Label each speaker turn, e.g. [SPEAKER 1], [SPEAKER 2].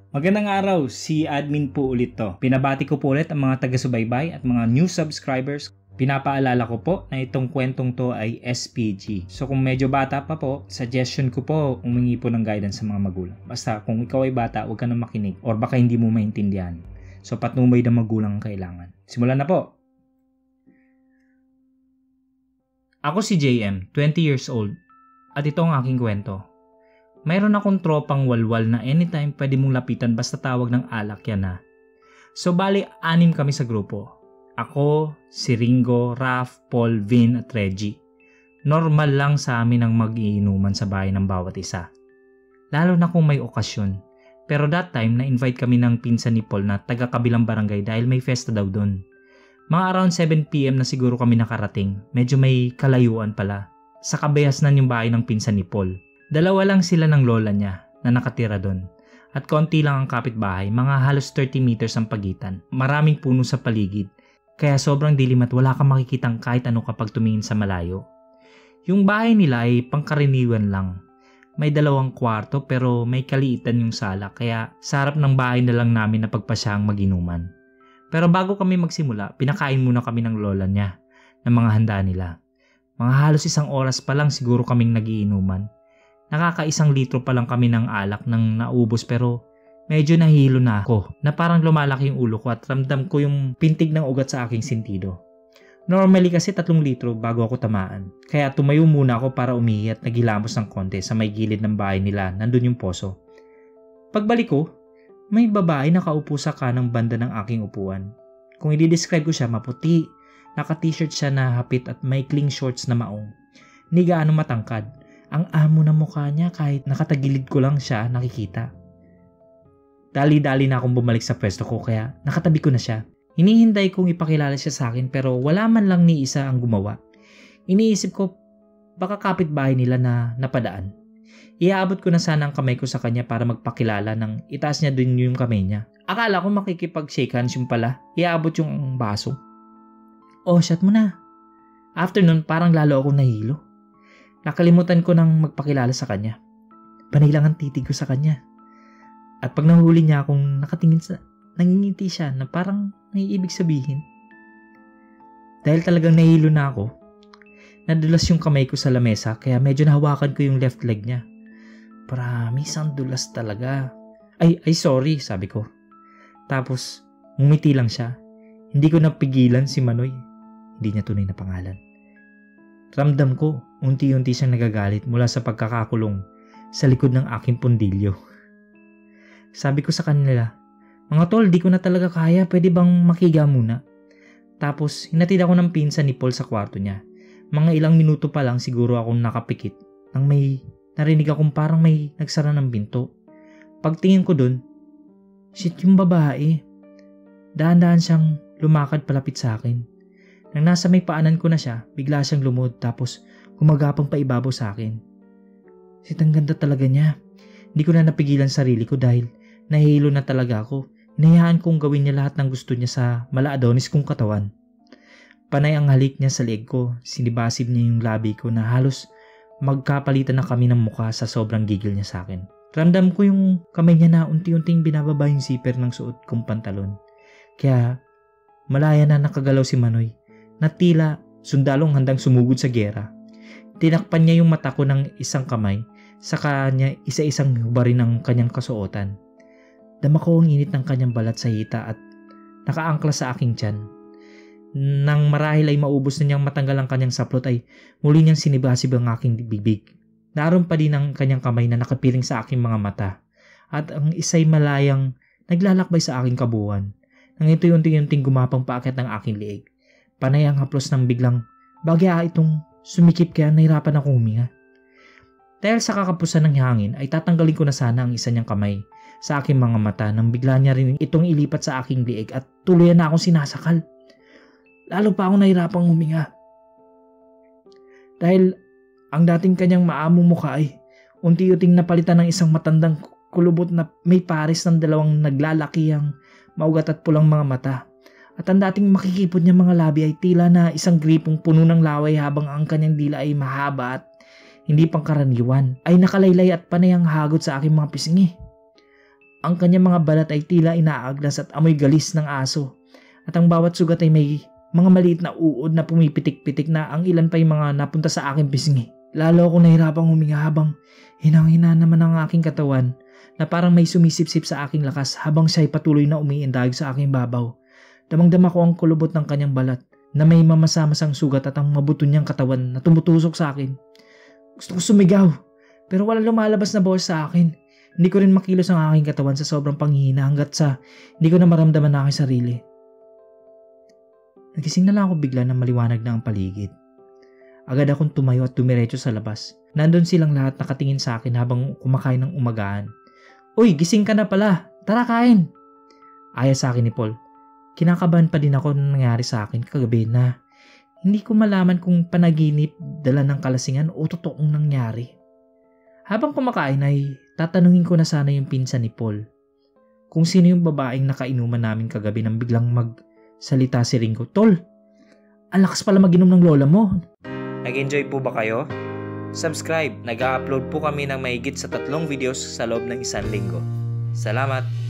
[SPEAKER 1] Magandang araw, si admin po ulit to. Pinabati ko po ulit ang mga taga-subaybay at mga new subscribers. Pinapaalala ko po na itong kwentong to ay SPG. So kung medyo bata pa po, suggestion ko po umingi po ng guidance sa mga magulang. Basta kung ikaw ay bata, huwag ka nang makinig or baka hindi mo maintindihan. So patnubay ng magulang ang kailangan. Simulan na po! Ako si JM, 20 years old. At ito ang aking kwento. Mayroon akong tropang walwal na anytime pwede mong lapitan basta tawag ng alak yan na. So bali, 6 kami sa grupo. Ako, si Ringo, Raph, Paul, Vin at Reggie. Normal lang sa amin ang mag-iinuman sa bahay ng bawat isa. Lalo na kung may okasyon. Pero that time, na-invite kami ng pinsan ni Paul na taga-kabilang barangay dahil may festa daw doon. Mga around 7 PM na siguro kami nakarating. Medyo may kalayuan pala. Sa kabayasnan yung bahay ng pinsan ni Paul. Dalawa lang sila ng lola niya na nakatira doon. At konti lang ang kapitbahay, mga halos 30 meters ang pagitan. Maraming puno sa paligid, kaya sobrang dilim at wala kang makikitang kahit ano kapag tumingin sa malayo. Yung bahay nila ay pangkaraniwan lang. May 2 kwarto pero may kaliitan yung sala, kaya sa harap ng bahay na lang namin na pagpasyang mag-inuman. Pero bago kami magsimula, pinakain muna kami ng lola niya ng mga handa nila. Mga halos 1 oras pa lang siguro kaming nagiinuman. Nakaka1 litro pa lang kami ng alak nang naubos pero medyo nahilo na ako na parang lumalaki yung ulo ko at ramdam ko yung pintig ng ugat sa aking sentido. Normally kasi 3 litro bago ako tamaan. Kaya tumayo muna ako para umihi at naghilamos ng konti sa may gilid ng bahay nila, nandun yung poso. Pagbalik ko, may babae nakaupo sa kanang banda ng aking upuan. Kung i-describe ko siya, maputi, naka-t-shirt siya na hapit at maikling shorts na maong. Hindi gaano matangkad. Ang amo ng mukha niya kahit nakatagilid ko lang siya nakikita. Dali-dali na akong bumalik sa pwesto ko kaya nakatabi ko na siya. Hinihintay kong ipakilala siya sa akin pero wala man lang ni isa ang gumawa. Iniisip ko baka kapitbahay nila na napadaan. Iaabot ko na sana ang kamay ko sa kanya para magpakilala nang itaas niya din yung kamay niya. Akala ko makikipag-shake hands yung pala. Iaabot yung baso. Oh, shot mo na. After nun parang lalo akong nahilo. Nakalimutan ko nang magpakilala sa kanya. Panay lang ang titig ko sa kanya. At pag nahuli niya akong nakatingin nangingiti siya na parang naiibig sabihin. Dahil talagang nahilo na ako, nadulas yung kamay ko sa lamesa kaya medyo nahawakan ko yung left leg niya. Promise, ang dulas talaga. Ay sorry, sabi ko. Tapos, ngumiti lang siya. Hindi ko napigilan si Manoy. Hindi niya tunay na pangalan. Ramdam ko, unti-unti siyang nagagalit mula sa pagkakakulong sa likod ng aking pundilyo. Sabi ko sa kanila, mga tol, di ko na talaga kaya, pwede bang makiga muna? Tapos, hinatid ako ng pinsan ni Paul sa kwarto niya. Mga ilang minuto pa lang siguro akong nakapikit nang may narinig akong parang may nagsara ng pinto. Pagtingin ko dun, shit yung babae. Dahan-dahan siyang lumakad palapit sa akin. Nang nasa may paanan ko na siya, bigla siyang lumod tapos gumagapang paibabaw sa akin. Shit, ang ganda talaga niya. Hindi ko na napigilan sarili ko dahil nahihilo na talaga ako. Hinayaan kong gawin niya lahat ng gusto niya sa mala-adonis kong katawan. Panay ang halik niya sa leeg ko, sinibasib niya yung labi ko na halos magkapalitan na kami ng mukha sa sobrang gigil niya sa akin. Ramdam ko yung kamay niya na unti-unting binababa yung zipper ng suot kong pantalon. Kaya malaya na nakagalaw si Manoy na tila sundalong handang sumugod sa giyera. Tinakpan niya yung mata ko ng isang kamay, saka niya isa-isang hubarin ng kanyang kasuotan. Dama ko ang init ng kanyang balat sa hita at nakaangkla sa aking tiyan. Nang marahil ay maubos na niyang matanggal ang kanyang saplot ay muli niyang sinibasib ang aking bibig. Naroon pa din ang kanyang kamay na nakapiling sa aking mga mata at ang isa'y malayang naglalakbay sa aking kabuuan. Nang ito'y unti-unting gumapang paakyat ng aking leeg. Panay ang haplos ng biglang bagya itong sumikip kaya nahirapan akong huminga. Dahil sa kakapusan ng hangin ay tatanggalin ko na sana ang isa niyang kamay sa aking mga mata nang bigla niya rin itong ilipat sa aking leeg at tuluyan na akong sinasakal. Lalo pa akong nahirapang huminga. Dahil ang dating kanyang maamong mukha ay unti-unting napalitan ng isang matandang kulubot na may pares ng 2 naglalakihang maugat at pulang mga mata. At ang dating makikipot niya mga labi ay tila na isang gripong puno ng laway habang ang kanyang dila ay mahaba at hindi pangkaraniwan. Ay nakalaylay at panay ang hagot sa aking mga pisngi. Ang kanyang mga balat ay tila inaaglas at amoy galis ng aso. At ang bawat sugat ay may mga maliit na uod na pumipitik-pitik na ang ilan pa yung mga napunta sa aking pisngi. Lalo akong nahirapang huminga habang hinang-hina naman ang aking katawan na parang may sumisipsip sa aking lakas habang siya'y patuloy na umiindag sa aking babaw. Damang-dama ko ang kulubot ng kanyang balat na may mamasamasang sugat at ang mabuto niyang katawan na tumutusok sa akin. Gusto ko sumigaw pero wala lumalabas na boses sa akin. Hindi ko rin makilos ang aking katawan sa sobrang panghihina hanggat sa hindi ko na maramdaman na aking sarili. Nagising na lang ako bigla na maliwanag na ang paligid. Agad akong tumayo at dumiretso sa labas. Nandun silang lahat nakatingin sa akin habang kumakain ng umagaan. Uy, gising ka na pala. Tara kain. Aya sa akin ni Paul. Kinakabahan pa din ako na nangyari sa akin kagabi na hindi ko malaman kung panaginip, dala ng kalasingan o totoong nangyari. Habang kumakain ay tatanungin ko na sana yung pinsan ni Paul kung sino yung babaeng nakainuman namin kagabi nang biglang magsalita si Ringo. Tol, ang lakas pala mag-inom ng lola mo.
[SPEAKER 2] Nag-enjoy po ba kayo? Subscribe, nag-upload po kami ng mahigit sa 3 videos sa loob ng 1 linggo. Salamat!